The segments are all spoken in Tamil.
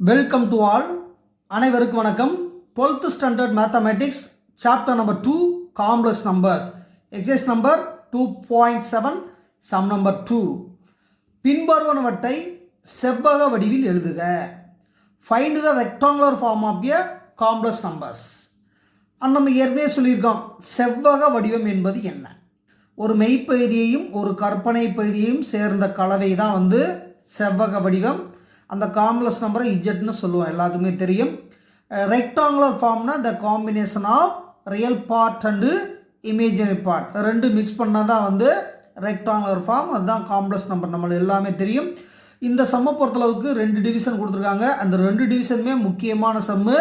Welcome to all. அனைவருக்கும் வணக்கம். 12th standard mathematics chapter number 2 complex numbers exercise number 2.7 sum number 2. பின்வருவனவற்றை செவ்வக வடிவில் எழுதுக. Find the rectangular form of a complex numbers. நம்ம ஏற்கனவே சொல்லியிருக்கோம், செவ்வக வடிவம் என்பது என்ன? ஒரு மெய்ப்பகுதியையும் ஒரு கற்பனை பகுதியையும் சேர்ந்த கலவை தான் செவ்வக வடிவம். அந்த காம்ப்ளெக்ஸ் நம்பரை இஜெட்னு சொல்லுவோம், எல்லாத்துக்குமே தெரியும். ரெக்டாங்குலர் ஃபார்ம்னா the combination of real part and imaginary part ரெண்டு மிக்ஸ் பண்ணால் தான் ரெக்டாங்குலர் ஃபார்ம். அதுதான் காம்ப்ளெக்ஸ் நம்பர், நம்மளுக்கு எல்லாமே தெரியும். இந்த சம்மை பொறுத்தளவுக்கு 2 டிவிஷன் கொடுத்துருக்காங்க. அந்த 2 டிவிஷனுமே முக்கியமான சம்மு,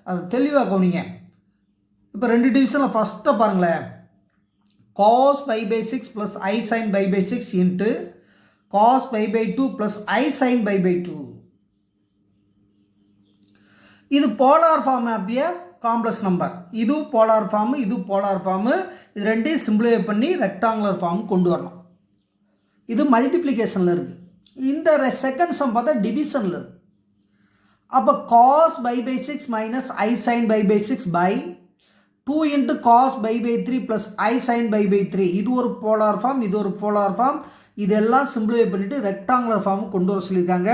அது தெளிவாக கவனிங்க. இப்போ 2 டிவிஷனில் ஃபஸ்ட்டை பாருங்களேன். cos pi by 6 plus I sin pi by 6 into cos pi by 2 plus I sin pi by 2. இது போலார் ஃபார்ம் ஆஃபிய காம்ப்ளெக்ஸ் நம்பர். இது போலார் ஃபார்மு, இது போலார் ஃபார்மு. இது ரெண்டையும் சிம்பிளிஃபை பண்ணி ரெக்டாங்குலர் ஃபார்ம் கொண்டு வரணும். இது மல்டிப்ளிகேஷனில் இருக்குது. இந்த செகண்ட் சம் பார்த்தா டிவிஷனில் இருக்குது. அப்போ cos pi by 6 minus I sin pi by 6 by 2 into cos pi by 3 plus I sin pi by 3. இது ஒரு போலார் ஃபார்ம், இது ஒரு போலார் ஃபார்ம். இதெல்லாம் சிம்பிளிஃபை பண்ணிவிட்டு ரெக்டாங்குலர் ஃபார்ம் கொண்டு வர சொல்லியிருக்காங்க.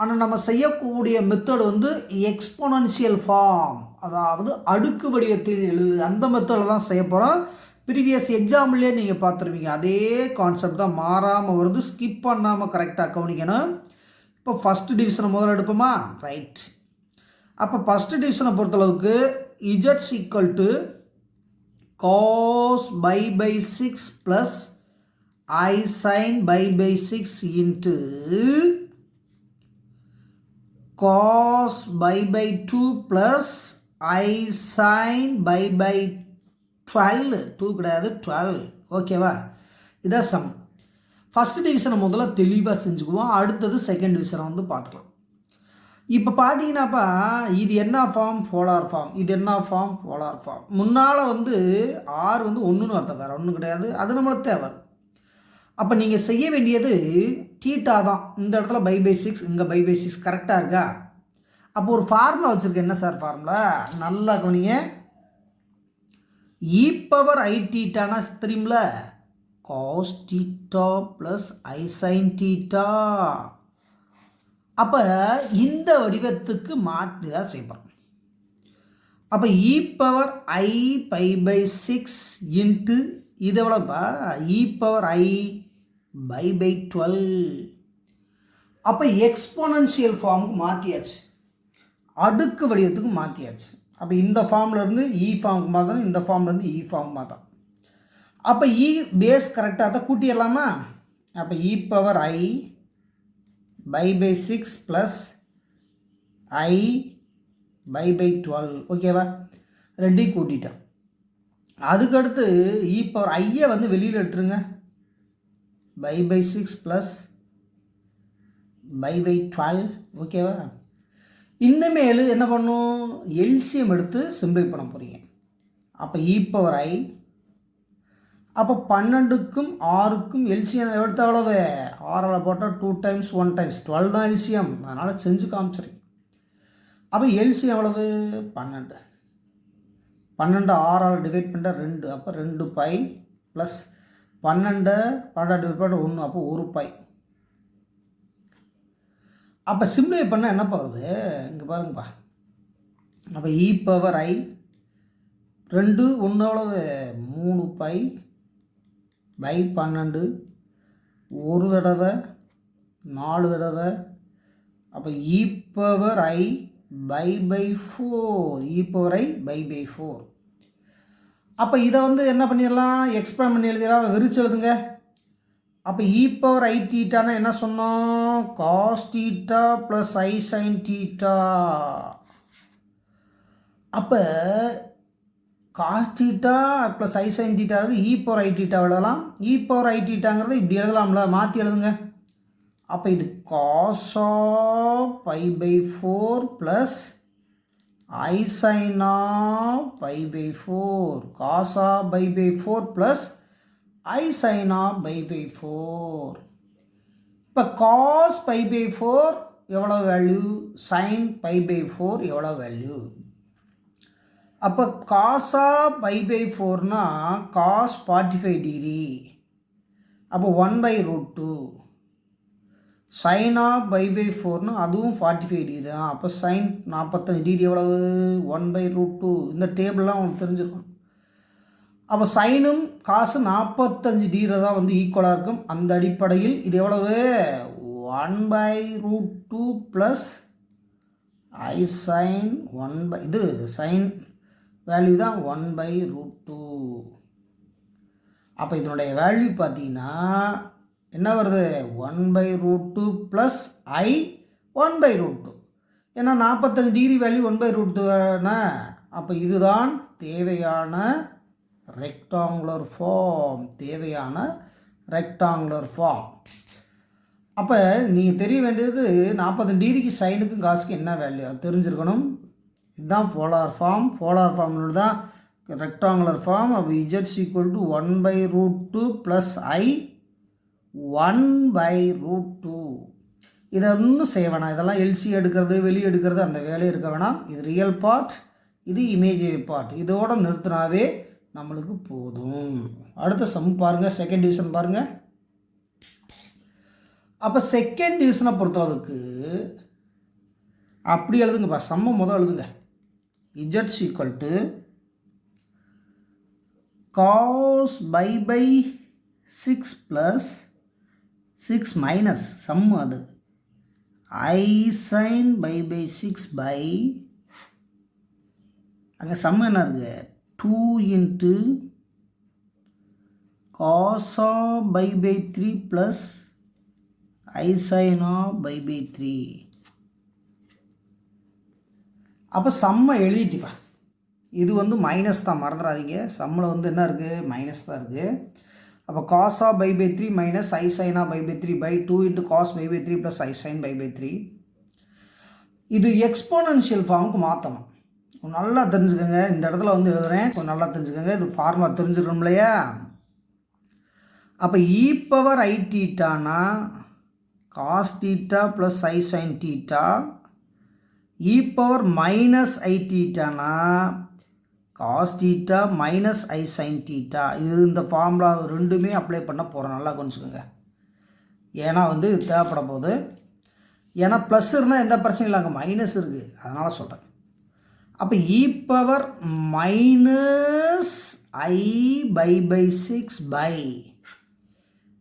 ஆனால் நம்ம செய்யக்கூடிய மெத்தட் எக்ஸ்பொனன்ஷியல் ஃபார்ம், அதாவது அடுக்கு வடிவத்தில் எழுது, அந்த மெத்தடில் தான் செய்ய போகிறோம். ப்ரீவியஸ் எக்ஸாம்பிள்லேயே நீங்கள் பார்த்துருவீங்க, அதே கான்செப்ட் தான் மாறாமல் வருது. ஸ்கிப் பண்ணாமல் கரெக்டாக கவனிக்கணும். இப்போ ஃபஸ்ட்டு டிவிஷனை முதல்ல எடுப்போமா? ரைட். அப்போ ஃபஸ்ட்டு டிவிஷனை பொறுத்தளவுக்கு இஜெட்ஸ் equal to cos pi by 6 plus I sin pi by 6 into cos pi by 2 plus I sin pi by 12. 2 கிடையாது, 12. ஓகேவா? இதான் சம். ஃபஸ்ட் டிவிஷனை முதல்ல தெளிவாக செஞ்சுக்குவோம். அடுத்தது செகண்ட் டிவிஷனை பார்த்துக்கலாம். இப்போ பார்த்தீங்கன்னாப்பா, இது என்ன ஃபார்ம்? Polar form. இது என்ன ஃபார்ம்? Polar form. முன்னால் ஆர் 1ன்னு அர்த்தம், வேறு ஒன்றும் கிடையாது. அது நம்மளுக்கு தேவை. அப்போ நீங்கள் செய்ய வேண்டியது தீட்டா தான். இந்த இடத்துல பை பை 6, இங்கே பை பை 6 கரெக்டாக இருக்கா? அப்போ ஒரு ஃபார்முலா வச்சுருக்கேன். என்ன சார் ஃபார்முலா? நல்லா கவனிங்க. இ பவர் ஐ தீட்டானா தெரியுமில்ல? Cos theta plus I sine theta. அப்போ இந்த வடிவத்துக்கு மாற்றி தான் செய்யப்போம். அப்போ e power I pi by 6 into இது எவ்வளோப்பா? E power I pi by 12. அப்போ எக்ஸ்பொனன்ஷியல் ஃபார்முக்கு மாற்றியாச்சு, அடுக்கு வடிவத்துக்கு மாற்றியாச்சு. அப்போ இந்த ஃபார்ம்லேருந்து இ ஃபார்முக்கு மாற்றணும், இந்த ஃபார்ம்லேருந்து இ ஃபார்ம் மாற்றணும். அப்போ இ பேஸ் கரெக்டாக தான் கூட்டிடலாமா? அப்போ e power I pi by 6 plus I pi by 12. ஓகேவா? ரெண்டையும் கூட்டிட்டோம். அதுக்கடுத்து இ பவர் ஐயை வெளியில் எடுத்துருங்க. Pi by 6 plus pi by 12. ஓகேவா? இனிமேல் என்ன பண்ணும்? எல்சிஎம் எடுத்து சிம்பிளிஃபை பண்ண போகிறீங்க. அப்போ இ பவர் ஐ, அப்போ 12க்கும் 6க்கும் எல்சிஎம் எடுத்து எவ்வளவு? 6ஆல் போட்டால் 2 டைம்ஸ் 1 டைம்ஸ் 12 தான் எல்சிஎம். அதனால் செஞ்சு காமிச்சிருக்கேன். அப்போ எல்சிஎம் எவ்வளவு? 12. 12 6ஆல் டிவைட் பண்ணிட்டால் 2, அப்போ 2 பை ப்ளஸ் 12 டிவைட் பண்ண 1, அப்போ 1 பை. அப்போ சிம்பிளிஃபை பண்ணால் என்ன போகுது? இங்கே பாருங்கப்பா. அப்போ இ பவர் ஐ 2 1 எவ்வளவு? 3 பை பை 12, ஒரு தடவை 4 தடவை. அப்போ e power I pi by 4, e power I pi by 4. அப்போ இதை என்ன பண்ணிடலாம்? எக்ஸ்பேண்ட் பண்ணி எழுதிடலாம், விரிச்சு எழுதுங்க. அப்போ இ பவர் ஐ தீட்டானா என்ன சொன்னோம்? Cos theta plus I sine theta. அப்போ cos theta plus I sine theta E power I theta எழுதலாம். இ பவர் ஐ தீட்டாங்கிறத இப்படி எழுதலாம்ல, மாற்றி எழுதுங்க. அப்போ இது cos of pi by 4 plus I sin of pi by 4, cos of pi by 4 plus I sin of pi by 4. இப்போ cos pi by 4 எவ்வளோ வேல்யூ, sin π/4 எவ்வளோ வேல்யூ. அப்போ cos π/4னா cos 45 டிகிரி. அப்போ 1/√2. sin π/4னா அதுவும் 45 டிகிரி தான். அப்போ sin 45 டிகிரி எவ்வளவு, 1/√2. இந்த டேபிள்லாம் உங்களுக்கு தெரிஞ்சிருக்கும். அப்போ சைனும் காசும் 45 டிகிரி தான் வந்து ஈக்குவலாக இருக்கும். அந்த அடிப்படையில் இது எவ்வளவு, 1/√2 ப்ளஸ் I sin 1 இது சைன் வேல்யூ தான் 1/√2. அப்போ இதனுடைய வேல்யூ பார்த்தீங்கன்னா என்ன வருது, 1/√2 ப்ளஸ் I 1/√2. ஏன்னா 45 டிகிரி வேல்யூ 1/√2. அப்போ இதுதான் தேவையான ரெக்டாங்குலர் ஃபார்ம். அப்போ நீங்கள் தெரிய வேண்டியது 40 டிகிரிக்கு சைனுக்கும் காசுக்கும் என்ன வேல்யூ அது தெரிஞ்சிருக்கணும். இதுதான் போலார் ஃபார்ம் தான் ரெக்டாங்குலர் ஃபார்ம். அப்போ z = 1/√2 ப்ளஸ் I 1/√2. இதை இன்னும் செய்ய வேணாம். இதெல்லாம் எல்சி எடுக்கிறது வெளியே எடுக்கிறது அந்த வேலையை இருக்க வேணாம். இது ரியல் பார்ட், இது இமேஜினரி பார்ட். இதோடு நிறுத்தினாவே நம்மளுக்கு போதும். அடுத்த சம் பாருங்கள், செகண்ட் டிவிஷன் பாருங்கள். அப்போ செகண்ட் டிவிஷனை பொறுத்தளவுக்கு அப்படி எழுதுங்கப்பா, சம்ம முதல் எழுதுங்க. z = cos π/6 ப்ளஸ் 6 மைனஸ் சம்மு அது I sin π/6 பை அங்கே சம்மு என்ன இருக்குது, 2 cos π/3 ப்ளஸ் I sin π/3. அப்போ சம்மை எழுதிட்டுப்பா. இது வந்து மைனஸ் தான், மறந்துடாதீங்க. சம்மில் வந்து என்ன இருக்குது, மைனஸ் தான் இருக்குது. அப்போ cos π/3 minus I sin π/3 by 2 cos π/3 plus I sin π/3. இது எக்ஸ்போனன்ஷியல் ஃபார்முக்கு மாற்றணும். நல்லா தெரிஞ்சுக்கோங்க. இந்த இடத்துல வந்து எழுதுகிறேன், கொஞ்சம் நல்லா தெரிஞ்சுக்கோங்க. இது ஃபார்முலா தெரிஞ்சுக்கணும் இல்லையா. அப்போ e⁻i⁻ cos θ plus I sin θ, e⁻-i⁻ cos θ minus I sin θ. இது இந்த ஃபார்முலா ரெண்டுமே அப்ளை பண்ண போகிறோம். நல்லா கொஞ்சிக்கோங்க. ஏன்னா வந்து இது தேவைப்பட போகுது. ஏன்னா ப்ளஸ் இருந்தால் எந்த பிரச்சனையும் இல்லை, அங்கே மைனஸ் இருக்குது, அதனால் சொல்கிறேன். அப்போ e⁻i/6 பை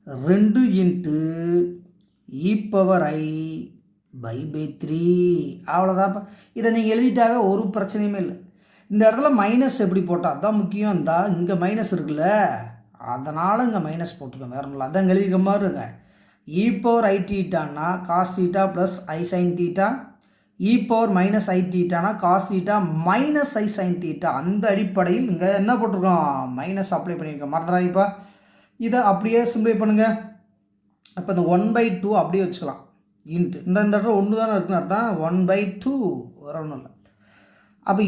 2 e⁻i/3. அவ்வளோதான்ப்பா. இதை நீங்கள் எழுதிட்டாவே ஒரு பிரச்சனையுமே இல்லை. இந்த இடத்துல மைனஸ் எப்படி போட்டால் அதுதான் முக்கியம். இருந்தா இங்கே மைனஸ் இருக்குல்ல, அதனால் இங்கே மைனஸ் போட்டுருக்கேன், வேறு ஒன்றும் இல்லை. அதான் எழுதிக்க மாதிரி இருங்க. e⁻i⁻ cos θ plus I sin θ, e⁻-i⁻ cos θ minus I sin θ. அந்த அடிப்படையில் இங்கே என்ன போட்டிருக்கோம், மைனஸ் அப்ளை பண்ணியிருக்கோம், மறந்துடாதீப்பா. இதை அப்படியே சிம்பிளை பண்ணுங்கள். அப்போ இந்த 1/2 அப்படியே வச்சுக்கலாம். இந்த இடத்துல 1 தானே இருக்குன்னு அர்த்தம். 1/2 வேறு ஒன்றும் இல்லை. அப்போ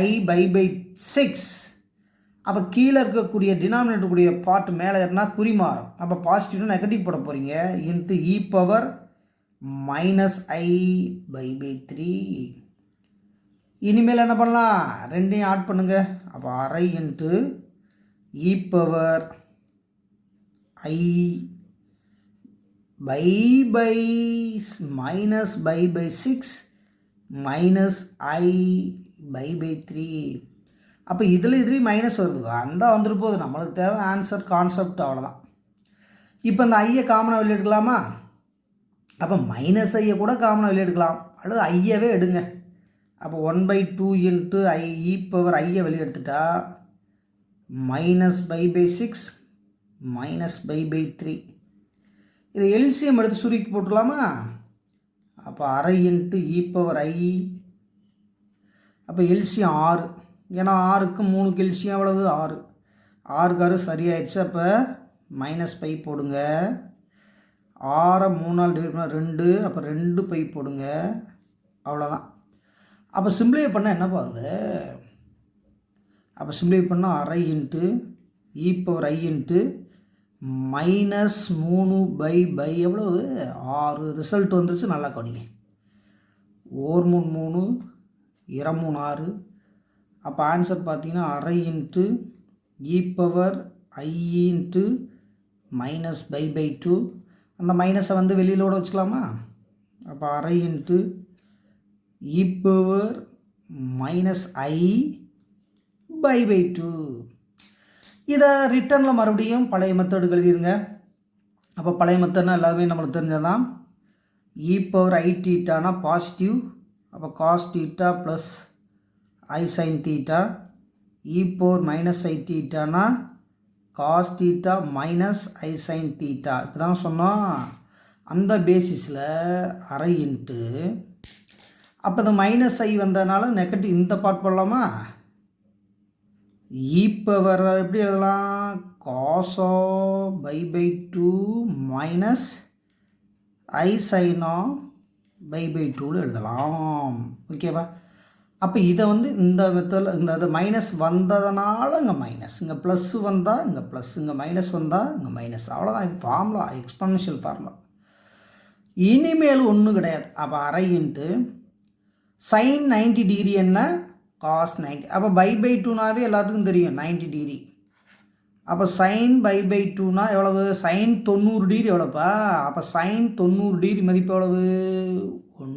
e⁻-i/6. அப்போ கீழே இருக்கக்கூடிய டினாமினேட்டர் கூடிய பார்ட் மேலே இருந்தால் குறி மாறும். அப்போ பாசிட்டிவ் நெகட்டிவ் போட போகிறீங்க. e⁻-i/3. இனிமேல் என்ன பண்ணலாம், ரெண்டையும் ஆட் பண்ணுங்கள். அப்போ அரை e⁻i/6 மைனஸ் I/3. அப்போ இதுலேயும் மைனஸ் வருது, அந்த வந்துட்டு போகுது. நம்மளுக்கு தேவை ஆன்சர் கான்செப்ட், அவ்வளோதான். இப்போ இந்த ஐயை காமனாக வெளியே எடுக்கலாமா. அப்போ மைனஸ் ஐயை கூட காமனாக வெளியே எடுக்கலாம், அல்லது ஐயவே எடுங்க. அப்போ 1/2 e⁻i வெளியே எடுத்துட்டா மைனஸ் π/6 மைனஸ் π/3. இதை எல்சிஎம் எடுத்து சுருக்கி போட்டுடலாமா. அப்போ அரை e⁻i. அப்போ எல்சியம் 6. ஏன்னா 6க்கு 3க்கு எல்சியம் எவ்வளவு, 6. 6 சரியாயிடுச்சு. அப்போ மைனஸ் பை போடுங்க. 6 3 டிவைட் பண்ணால் 2. அப்போ 2 பை போடுங்க, அவ்வளோதான். அப்போ சிம்பிளை பண்ணால் என்ன பாருது. அப்போ சிம்பிளை பண்ணால் அரை e⁻i -3 எவ்வளவு 6 ரிசல்ட் வந்துருச்சு. நல்லா கவனிங்க. 1 3 3 2 3 6. அப்போ ஆன்சர் பார்த்தீங்கன்னா அரை into e power I into -π/2. அந்த மைனஸை வந்து வெளியிலோட வச்சுக்கலாமா? அப்போ அரை இன்ட்டு e பவர் -I/2. இதை ரிட்டர்னில் மறுபடியும் பழைய மெத்தடு எழுதிருங்க. அப்போ பழைய மெத்தட்னா எல்லாமே நம்மளுக்கு தெரிஞ்சதான். e பவர் I தீட்டானா பாசிட்டிவ். அப்போ cos theta plus I sin தீட்டா. e பவர் -I தீட்டானா cos theta minus I sin தீட்டா. இப்போ தான் சொன்னோம். அந்த பேசிஸில் அரை இன்ட்டு, அப்போ இந்த -I வந்ததுனால நெகட்டிவ் இந்த பார்ட் போடலாமா? e பவர் எப்படி எழுதலாம்? cos π/2 மைனஸ் I sin π/2 எழுதலாம். ஓகேவா? அப்போ இதை வந்து இந்த மெத்தடில் இந்த மைனஸ் வந்ததுனால இங்கே மைனஸ், இங்கே ப்ளஸ் வந்தால் இங்கே ப்ளஸ், இங்கே மைனஸ் வந்தால் இங்கே மைனஸ். அவ்வளோதான். இது ஃபார்முலா, எக்ஸ்பொனென்ஷியல் ஃபார்முலா. இனிமேல் ஒன்றும் கிடையாது. அப்போ அரை இன்ட்டு sin 90 டிகிரி என்ன? cos 90. அப்போ π/2னாவே எல்லாத்துக்கும் தெரியும் 90 டிகிரி. அப்போ sin π/2னா எவ்வளவு? sin 90 டிகிரி எவ்வளோப்பா? அப்போ sin 90 டிகிரி மதிப்பு எவ்வளவு? 1.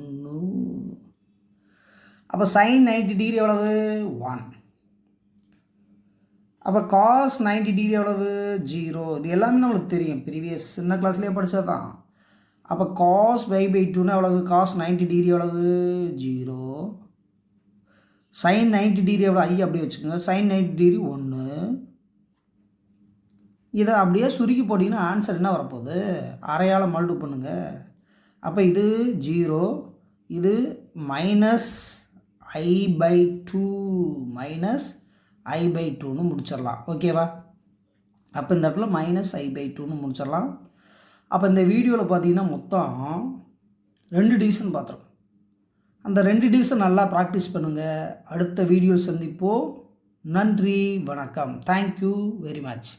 அப்போ sin 90 டிகிரி எவ்வளவு? 1. அப்போ cos 90 டிகிரி எவ்வளவு? 0. இது எல்லாமே நம்மளுக்கு தெரியும், ப்ரீவியஸ் சின்ன கிளாஸ்லேயே படித்தா தான். அப்போ cos π/2னா எவ்வளவு? cos 90 டிகிரி எவ்வளவு? 0. sin 90 டிகிரி எவ்வளோ? I அப்படியே வச்சுக்கோங்க. sin 90 degree 1. இதை அப்படியே சுருக்கி போட்டிங்கன்னா ஆன்சர் என்ன வரப்போகுது? அரையால் மல்டு பண்ணுங்க. அப்போ இது 0, இது -I/2 -I/2ன்னு முடிச்சிடலாம். ஓகேவா? அப்போ இந்த இடத்துல -I/2ன்னு முடிச்சிடலாம். அப்போ இந்த வீடியோவில் பார்த்தீங்கன்னா மொத்தம் 2 டிவிஷன் பார்த்துருக்கோம். அந்த 2 டிவிஷன் நல்லா ப்ராக்டிஸ் பண்ணுங்கள். அடுத்த வீடியோவில் சந்திப்போம். நன்றி, வணக்கம். Thank you very much.